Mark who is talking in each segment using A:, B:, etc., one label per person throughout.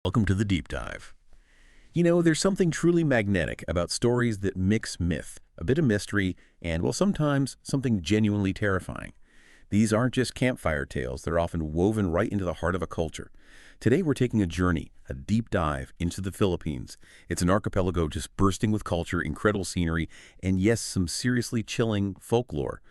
A: Welcome to the deep dive. There's something truly magnetic about stories that mix myth, a bit of mystery, and, well, sometimes something genuinely terrifying. These aren't just campfire tales, they're often woven right into the heart of a culture. Today we're taking a journey, a deep dive into the Philippines. It's an archipelago just bursting with culture, incredible scenery, and yes, some seriously chilling folklore.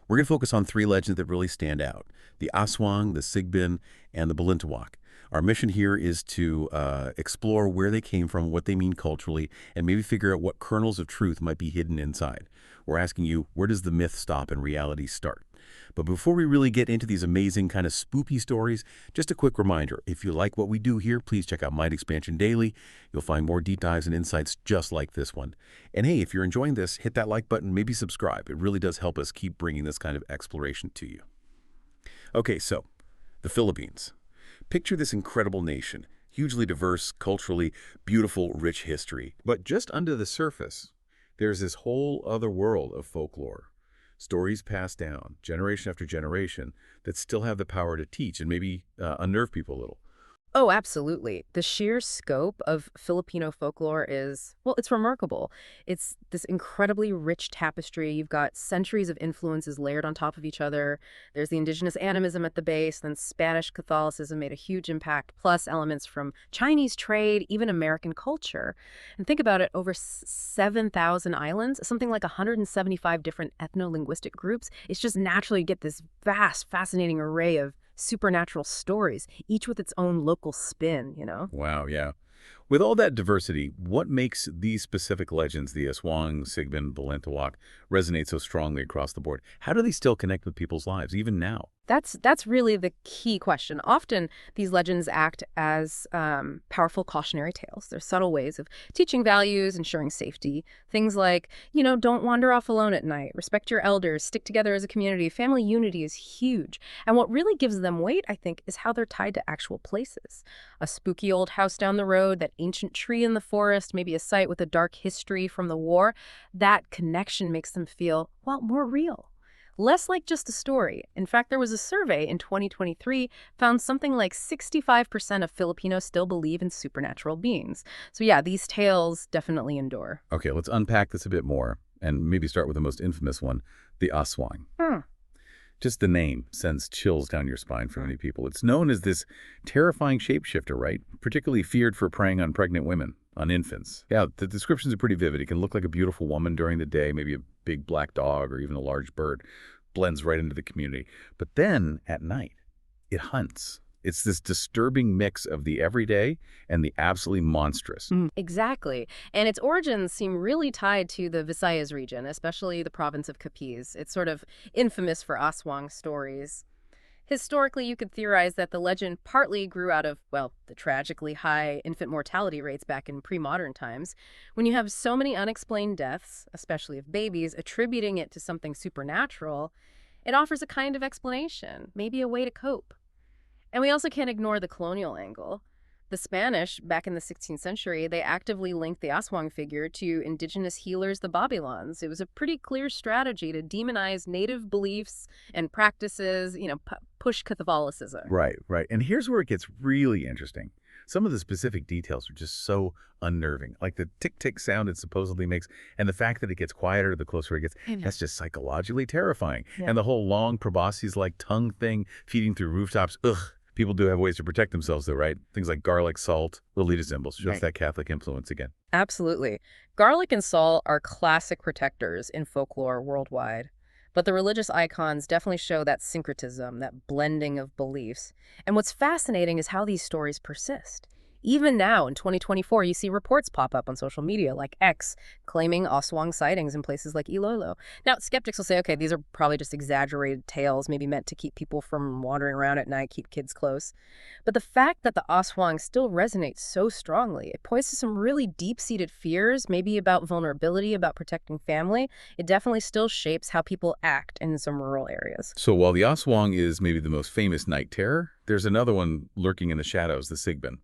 A: We're going to focus on three legends that really stand out: the Aswang, the Sigbin, and the Balintawak. Our mission here is to explore where they came from, what they mean culturally, and maybe figure out what kernels of truth might be hidden inside. We're asking you, where does the myth stop and reality start? But before we really get into these amazing kind of spoopy stories, just a quick reminder, if you like what we do here, please check out Mind Expansion Daily. You'll find more deep dives and insights just like this one. And hey, if you're enjoying this, hit that like button, maybe subscribe. It really does help us keep bringing this kind of exploration to you. Okay, so the Philippines. Picture this incredible nation, hugely diverse, culturally beautiful, rich history. But just under the surface, there's this whole other world of folklore. Stories passed down, generation after generation, that still have the power to teach and maybe unnerve people a little.
B: Oh, absolutely. The sheer scope of Filipino folklore is, well, it's remarkable. It's this incredibly rich tapestry. You've got centuries of influences layered on top of each other. There's the indigenous animism at the base, then Spanish Catholicism made a huge impact, plus elements from Chinese trade, even American culture. And think about it, over 7,000 islands, something like 175 different ethno-linguistic groups. It's just naturally you get this vast, fascinating array of supernatural stories, each with its own local spin.
A: Wow, yeah. With all that diversity, what makes these specific legends, the Aswang, Sigbin, Balintawak, resonate so strongly across the board? How do they still connect with people's lives, even now?
B: That's really the key question. Often these legends act as powerful cautionary tales. They're subtle ways of teaching values, ensuring safety. Things like, don't wander off alone at night, respect your elders, stick together as a community. Family unity is huge. And what really gives them weight, I think, is how they're tied to actual places. A spooky old house down the road, that ancient tree in the forest, maybe a site with a dark history from the war. That connection makes them feel, well, more real. Less like just a story. In fact, there was a survey in 2023 found something like 65% of Filipinos still believe in supernatural beings. So yeah, these tales definitely endure.
A: Okay, let's unpack this a bit more and maybe start with the most infamous one, the Aswang.
B: Hmm.
A: Just the name sends chills down your spine for many people. It's known as this terrifying shapeshifter, right? Particularly feared for preying on pregnant women, on infants. Yeah, the descriptions are pretty vivid. It can look like a beautiful woman during the day, maybe a big black dog or even a large bird. Blends right into the community. But then, at night, it hunts. It's this disturbing mix of the everyday and the absolutely monstrous.
B: Exactly. And its origins seem really tied to the Visayas region, especially the province of Capiz. It's sort of infamous for Aswang stories. Historically, you could theorize that the legend partly grew out of, well, the tragically high infant mortality rates back in pre-modern times. When you have so many unexplained deaths, especially of babies, attributing it to something supernatural, it offers a kind of explanation, maybe a way to cope. And we also can't ignore the colonial angle. The Spanish, back in the 16th century, they actively linked the Aswang figure to indigenous healers, the Babylons. It was a pretty clear strategy to demonize native beliefs and practices, push Catholicism.
A: Right, right. And here's where it gets really interesting. Some of the specific details are just so unnerving, like the tick-tick sound it supposedly makes, and the fact that it gets quieter the closer it gets.
B: I know.
A: That's just psychologically terrifying.
B: Yeah.
A: And the whole long proboscis-like tongue thing feeding through rooftops, ugh. People do have ways to protect themselves, though, right? Things like garlic, salt, Lolita symbols, just
B: Right.
A: that Catholic influence again.
B: Absolutely. Garlic and salt are classic protectors in folklore worldwide. But the religious icons definitely show that syncretism, that blending of beliefs. And what's fascinating is how these stories persist. Even now, in 2024, you see reports pop up on social media like X claiming Aswang sightings in places like Iloilo. Now, skeptics will say, okay, these are probably just exaggerated tales, maybe meant to keep people from wandering around at night, keep kids close. But the fact that the Aswang still resonates so strongly, it points to some really deep-seated fears, maybe about vulnerability, about protecting family. It definitely still shapes how people act in some rural areas.
A: So while the Aswang is maybe the most famous night terror, there's another one lurking in the shadows, the Sigbin.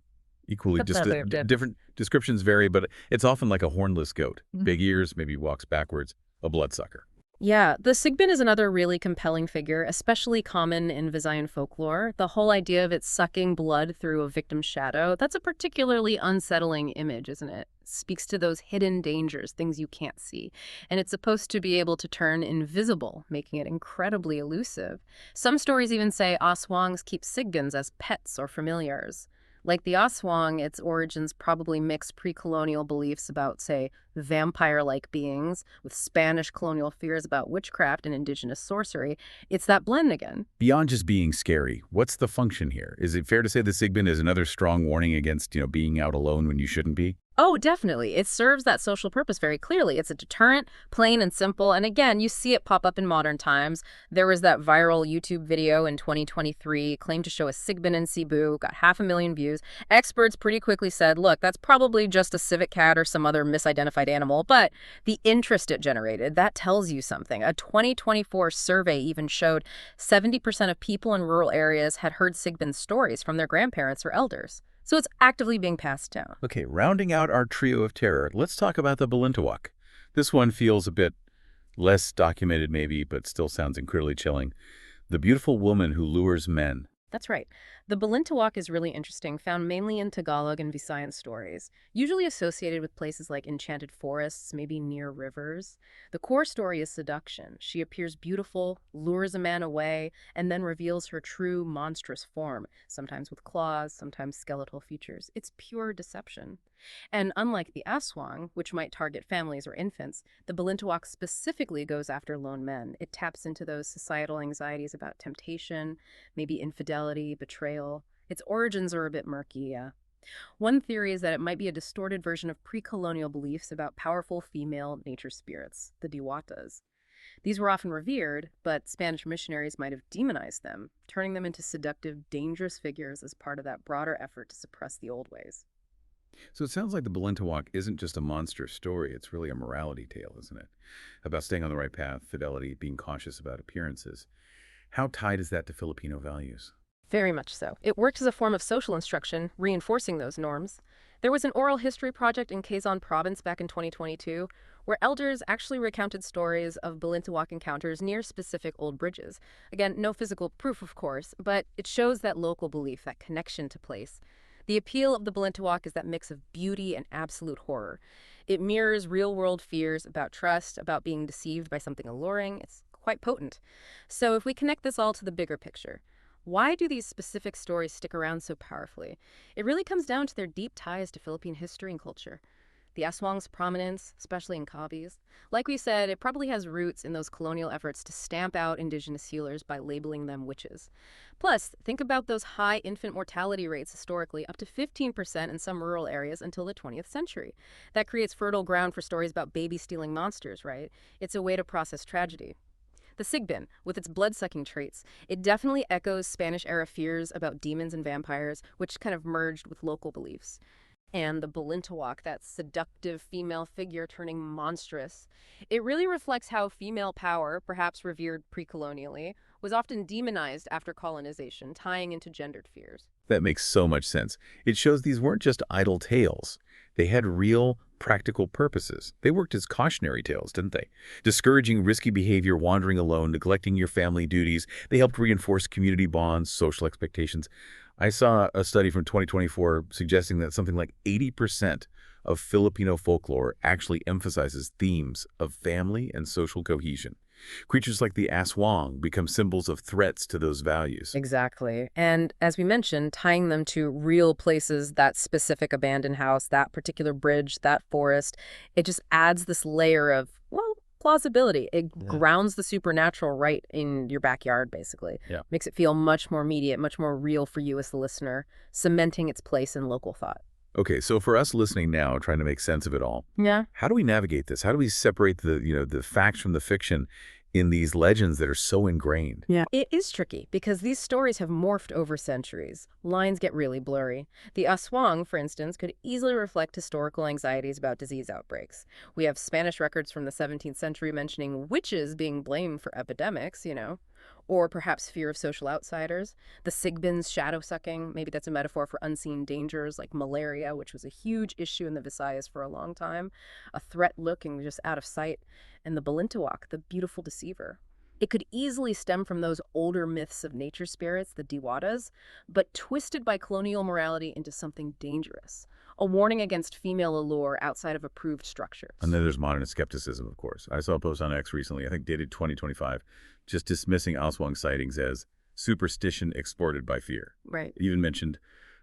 A: Equally, just different descriptions vary, but it's often like a hornless goat. Big ears, maybe walks backwards, a bloodsucker.
B: Yeah, the Sigbin is another really compelling figure, especially common in Visayan folklore. The whole idea of it sucking blood through a victim's shadow, that's a particularly unsettling image, isn't it? Speaks to those hidden dangers, things you can't see. And it's supposed to be able to turn invisible, making it incredibly elusive. Some stories even say Aswangs keep Sigbins as pets or familiars. Like the Aswang, its origins probably mix pre-colonial beliefs about, say, vampire-like beings with Spanish colonial fears about witchcraft and indigenous sorcery. It's that blend again.
A: Beyond just being scary, what's the function here? Is it fair to say the Sigbin is another strong warning against, being out alone when you shouldn't be?
B: Oh, definitely. It serves that social purpose very clearly. It's a deterrent, plain and simple. And again, you see it pop up in modern times. There was that viral YouTube video in 2023, claimed to show a Sigbin in Cebu, got 500,000 views. Experts pretty quickly said, look, that's probably just a civet cat or some other misidentified animal, but the interest it generated, that tells you something. A 2024 survey even showed 70% of people in rural areas had heard Sigbin stories from their grandparents or elders. So it's actively being passed down.
A: Okay, rounding out our trio of terror, let's talk about the Balintawak. This one feels a bit less documented maybe, but still sounds incredibly chilling. The beautiful woman who lures men.
B: That's right. The Balintawak is really interesting, found mainly in Tagalog and Visayan stories, usually associated with places like enchanted forests, maybe near rivers. The core story is seduction. She appears beautiful, lures a man away, and then reveals her true monstrous form, sometimes with claws, sometimes skeletal features. It's pure deception. And unlike the Aswang, which might target families or infants, the Balintawak specifically goes after lone men. It taps into those societal anxieties about temptation, maybe infidelity, betrayal. Its origins are a bit murky, yeah. One theory is that it might be a distorted version of pre-colonial beliefs about powerful female nature spirits, the Diwatas. These were often revered, but Spanish missionaries might have demonized them, turning them into seductive, dangerous figures as part of that broader effort to suppress the old ways.
A: So it sounds like the Balintawak isn't just a monster story, it's really a morality tale, isn't it? About staying on the right path, fidelity, being cautious about appearances. How tied is that to Filipino values?
B: Very much so. It worked as a form of social instruction, reinforcing those norms. There was an oral history project in Quezon Province back in 2022 where elders actually recounted stories of Balintawak encounters near specific old bridges. Again, no physical proof, of course, but it shows that local belief, that connection to place. The appeal of the Balintawak is that mix of beauty and absolute horror. It mirrors real-world fears about trust, about being deceived by something alluring. It's quite potent. So if we connect this all to the bigger picture, why do these specific stories stick around so powerfully? It really comes down to their deep ties to Philippine history and culture. The Aswang's prominence, especially in Cavite. Like we said, it probably has roots in those colonial efforts to stamp out indigenous healers by labeling them witches. Plus, think about those high infant mortality rates historically, up to 15% in some rural areas until the 20th century. That creates fertile ground for stories about baby-stealing monsters, right? It's a way to process tragedy. The Sigbin, with its blood-sucking traits, it definitely echoes Spanish-era fears about demons and vampires, which kind of merged with local beliefs. And the Balintawak, that seductive female figure turning monstrous. It really reflects how female power, perhaps revered pre-colonially, was often demonized after colonization, tying into gendered fears.
A: That makes so much sense. It shows these weren't just idle tales. They had real, practical purposes. They worked as cautionary tales, didn't they? Discouraging risky behavior, wandering alone, neglecting your family duties. They helped reinforce community bonds, social expectations. I saw a study from 2024 suggesting that something like 80% of Filipino folklore actually emphasizes themes of family and social cohesion. Creatures like the Aswang become symbols of threats to those values.
B: Exactly. And as we mentioned, tying them to real places, that specific abandoned house, that particular bridge, that forest, it just adds this layer of, well, plausibility. It grounds the supernatural right in your backyard, basically.
A: Yeah.
B: Makes it feel much more immediate, much more real for you as the listener, cementing its place in local thought.
A: Okay, so for us listening now, trying to make sense of it all,
B: Yeah.
A: how do we navigate this? How do we separate the facts from the fiction in these legends that are so ingrained?
B: Yeah. It is tricky because these stories have morphed over centuries. Lines get really blurry. The Aswang, for instance, could easily reflect historical anxieties about disease outbreaks. We have Spanish records from the 17th century mentioning witches being blamed for epidemics. or perhaps fear of social outsiders. The Sigbin's shadow-sucking, maybe that's a metaphor for unseen dangers like malaria, which was a huge issue in the Visayas for a long time, a threat looking just out of sight, and the Balintawak, the beautiful deceiver. It could easily stem from those older myths of nature spirits, the Diwatas, but twisted by colonial morality into something dangerous, a warning against female allure outside of approved structures.
A: And then there's modern skepticism, of course. I saw a post on X recently, I think dated 2025, just dismissing Aswang sightings as superstition exported by fear.
B: Right.
A: It even mentioned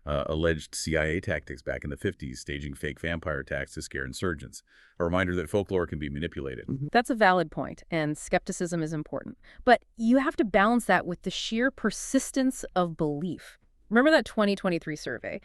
A: alleged CIA tactics back in the 50s, staging fake vampire attacks to scare insurgents. A reminder that folklore can be manipulated.
B: That's a valid point, and skepticism is important. But you have to balance that with the sheer persistence of belief. Remember that 2023 survey?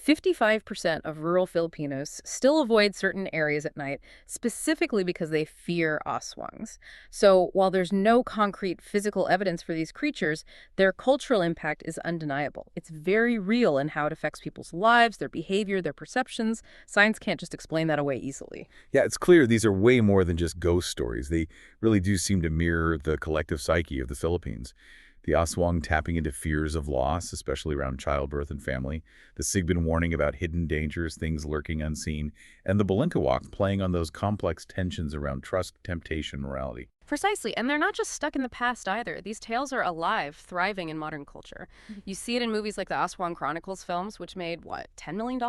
B: 55% of rural Filipinos still avoid certain areas at night, specifically because they fear aswangs. So while there's no concrete physical evidence for these creatures, their cultural impact is undeniable. It's very real in how it affects people's lives, their behavior, their perceptions. Science can't just explain that away easily.
A: Yeah, it's clear these are way more than just ghost stories. They really do seem to mirror the collective psyche of the Philippines. The Aswang tapping into fears of loss, especially around childbirth and family, the Sigbin warning about hidden dangers, things lurking unseen, and the Balintawak playing on those complex tensions around trust, temptation, morality.
B: Precisely, and they're not just stuck in the past either. These tales are alive, thriving in modern culture. You see it in movies like the Aswang Chronicles films, which made, what, $10 million?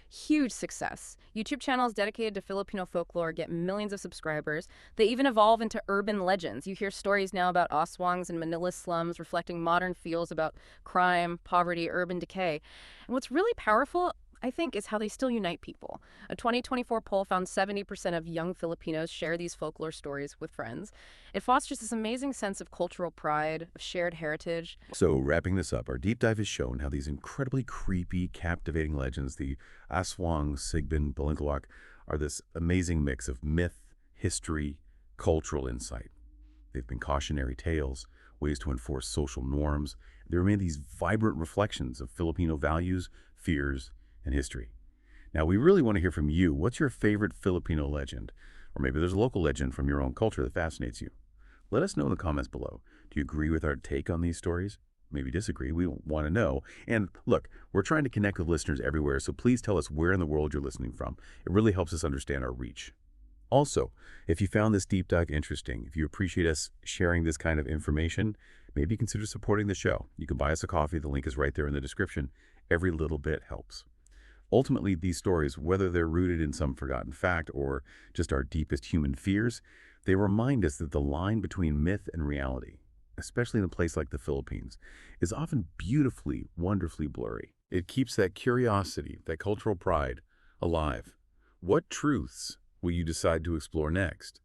B: Huge success. YouTube channels dedicated to Filipino folklore get millions of subscribers. They even evolve into urban legends. You hear stories now about Aswangs in Manila slums reflecting modern feels about crime, poverty, urban decay. And what's really powerful, I think, is how they still unite people. A 2024 poll found 70% of young Filipinos share these folklore stories with friends. It fosters this amazing sense of cultural pride, of shared heritage.
A: So, wrapping this up, our deep dive has shown how these incredibly creepy, captivating legends, the Aswang, Sigbin, Balintawak, are this amazing mix of myth, history, cultural insight. They've been cautionary tales, ways to enforce social norms. They remain these vibrant reflections of Filipino values, fears, and history. Now, we really want to hear from you. What's your favorite Filipino legend? Or maybe there's a local legend from your own culture that fascinates you. Let us know in the comments below. Do you agree with our take on these stories? Maybe disagree. We want to know. And look, we're trying to connect with listeners everywhere, so please tell us where in the world you're listening from. It really helps us understand our reach. Also, if you found this deep dive interesting, if you appreciate us sharing this kind of information, maybe consider supporting the show. You can buy us a coffee. The link is right there in the description. Every little bit helps. Ultimately, these stories, whether they're rooted in some forgotten fact or just our deepest human fears, they remind us that the line between myth and reality, especially in a place like the Philippines, is often beautifully, wonderfully blurry. It keeps that curiosity, that cultural pride, alive. What truths will you decide to explore next?